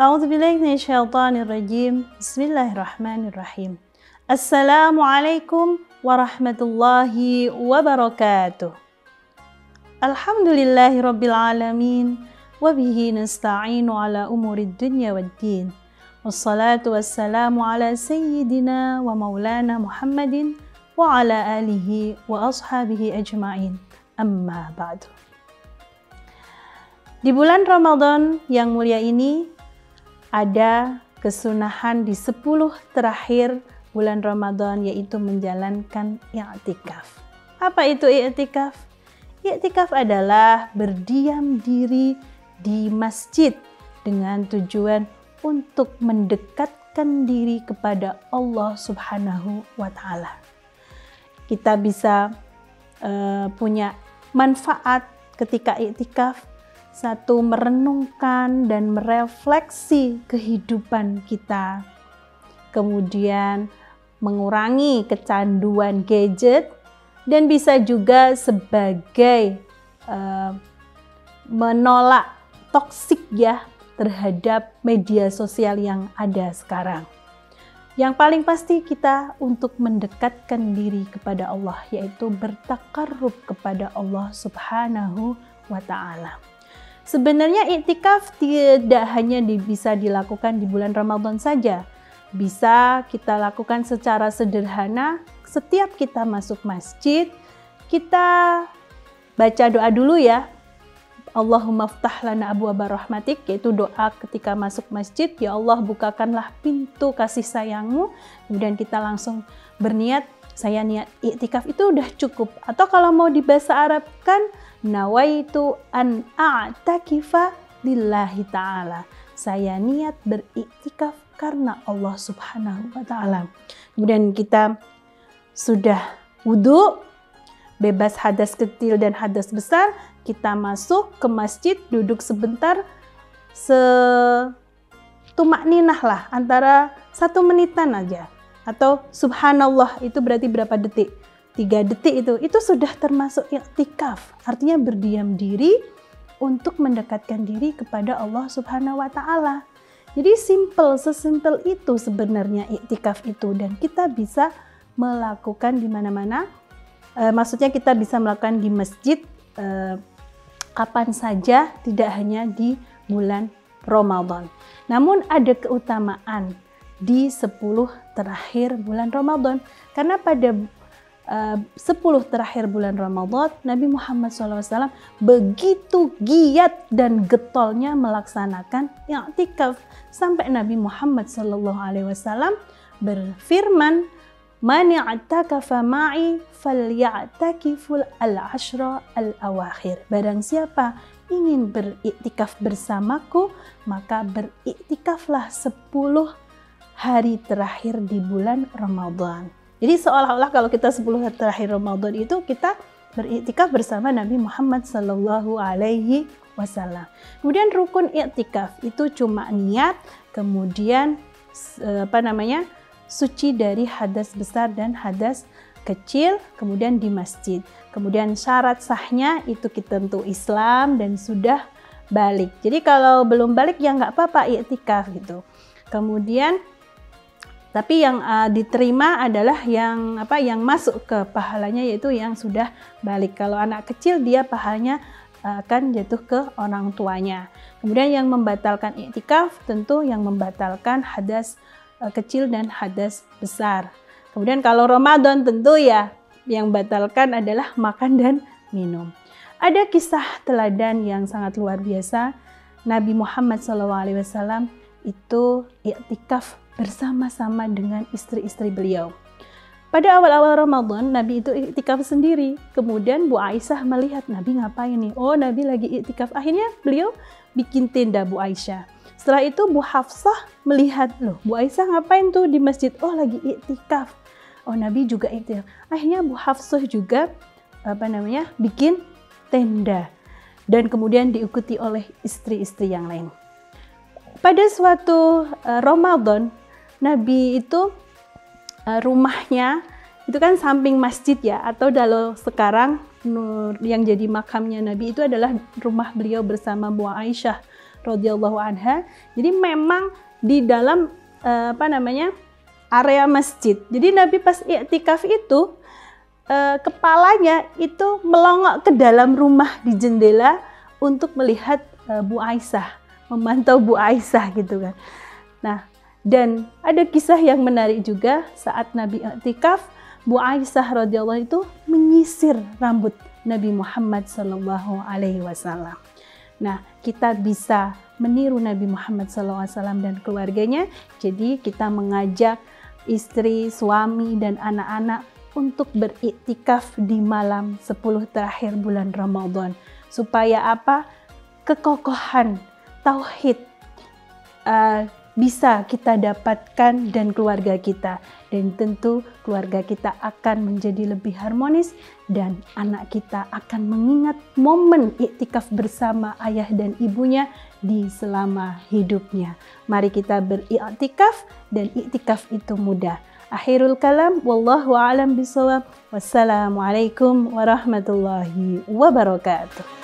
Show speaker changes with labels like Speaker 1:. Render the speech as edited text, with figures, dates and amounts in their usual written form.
Speaker 1: A'udzubillahi minasyaitonirrajim. Bismillahirrahmanirrahim. Assalamualaikum warahmatullahi wabarakatuh. Alhamdulillahirabbil alamin wa bihi nasta'inu ala umurid dunya waddin. Wassalatu wassalamu ala sayyidina wa maulana Muhammadin wa ala alihi wa ashabihi ajma'in. Amma ba'du. Di bulan Ramadan yang mulia ini ada kesunahan di 10 terakhir bulan Ramadan, yaitu menjalankan i'tikaf. Apa itu i'tikaf? I'tikaf adalah berdiam diri di masjid dengan tujuan untuk mendekatkan diri kepada Allah Subhanahu wa Ta'ala. Kita bisa punya manfaat ketika i'tikaf. Satu, merenungkan dan merefleksi kehidupan kita. Kemudian mengurangi kecanduan gadget dan bisa juga sebagai menolak toksik ya terhadap media sosial yang ada sekarang. Yang paling pasti kita untuk mendekatkan diri kepada Allah, yaitu bertakarrub kepada Allah Subhanahu wa Ta'ala. Sebenarnya i'tikaf tidak hanya bisa dilakukan di bulan Ramadan saja. Bisa kita lakukan secara sederhana. Setiap kita masuk masjid, kita baca doa dulu ya. Allahumma ftah lana abwaaba rahmatik, yaitu doa ketika masuk masjid. Ya Allah, bukakanlah pintu kasih sayangmu. Kemudian kita langsung berniat, saya niat i'tikaf, itu udah cukup. Atau kalau mau di bahasa Arab kan, nawaitu an a'takifa lillahi ta'ala. Saya niat beriktikaf karena Allah Subhanahu wa Ta'ala. Kemudian kita sudah wudu, bebas hadas kecil dan hadas besar, kita masuk ke masjid, duduk sebentar, tumakninah lah, antara 1 menitan aja. Atau subhanallah, itu berarti berapa detik? 3 detik itu sudah termasuk i'tikaf. Artinya berdiam diri untuk mendekatkan diri kepada Allah Subhanahu wa Ta'ala. Jadi sesimpel itu sebenarnya i'tikaf itu, dan kita bisa melakukan di mana-mana. Maksudnya kita bisa melakukan di masjid kapan saja, tidak hanya di bulan Ramadan. Namun ada keutamaan di 10 terakhir bulan Ramadan, karena pada 10 terakhir bulan Ramadan, Nabi Muhammad SAW begitu giat dan getolnya melaksanakan i'tikaf, sampai Nabi Muhammad SAW berfirman, "Man i'takafa ma'i falya'takiful al-ashra al-awakhir." Barang siapa ingin beriktikaf bersamaku, maka beriktikaflah 10 hari terakhir di bulan Ramadan. Jadi seolah-olah kalau kita 10 hari terakhir Ramadan itu kita beriktikaf bersama Nabi Muhammad Sallallahu Alaihi Wasallam. Kemudian rukun iktikaf itu cuma niat, kemudian suci dari hadas besar dan hadas kecil, kemudian di masjid. Kemudian syarat sahnya itu kita tentu Islam dan sudah balik. Jadi kalau belum balik ya nggak apa-apa iktikaf gitu. Kemudian tapi yang diterima adalah yang masuk ke pahalanya, yaitu yang sudah balik. Kalau anak kecil dia pahalanya akan jatuh ke orang tuanya. Kemudian yang membatalkan i'tikaf tentu yang membatalkan hadas kecil dan hadas besar. Kemudian kalau Ramadan tentu ya yang batalkan adalah makan dan minum. Ada kisah teladan yang sangat luar biasa. Nabi Muhammad SAW itu i'tikaf bersama-sama dengan istri-istri beliau. Pada awal-awal Ramadan, Nabi itu i'tikaf sendiri. Kemudian Bu Aisyah melihat Nabi ngapain nih? Oh, Nabi lagi i'tikaf. Akhirnya beliau bikin tenda Bu Aisyah. Setelah itu Bu Hafsah melihat, loh Bu Aisyah ngapain tuh di masjid? Oh, lagi i'tikaf. Oh, Nabi juga i'tikaf. Akhirnya Bu Hafsah juga bikin tenda. Dan kemudian diikuti oleh istri-istri yang lain. Pada suatu Ramadan, Nabi itu rumahnya itu kan samping masjid ya, atau kalau sekarang yang jadi makamnya Nabi itu adalah rumah beliau bersama Bu Aisyah radhiyallahu anha. Jadi memang di dalam area masjid. Jadi Nabi pas i'tikaf itu kepalanya itu melongok ke dalam rumah di jendela untuk melihat Bu Aisyah, memantau Bu Aisyah gitu kan. Nah, dan ada kisah yang menarik juga saat Nabi i'tikaf, Bu Aisyah radhiyallahu itu menyisir rambut Nabi Muhammad sallallahu alaihi wasallam. Nah, kita bisa meniru Nabi Muhammad sallallahu alaihi wasallam dan keluarganya. Jadi kita mengajak istri, suami dan anak-anak untuk beriktikaf di malam 10 terakhir bulan Ramadan. Supaya apa? Kekokohan tauhid bisa kita dapatkan dan keluarga kita, dan tentu keluarga kita akan menjadi lebih harmonis dan anak kita akan mengingat momen iktikaf bersama ayah dan ibunya di selama hidupnya. Mari kita beriktikaf, dan iktikaf itu mudah. Akhirul kalam, wallahu a'lam bishawab. Wassalamualaikum warahmatullahi wabarakatuh.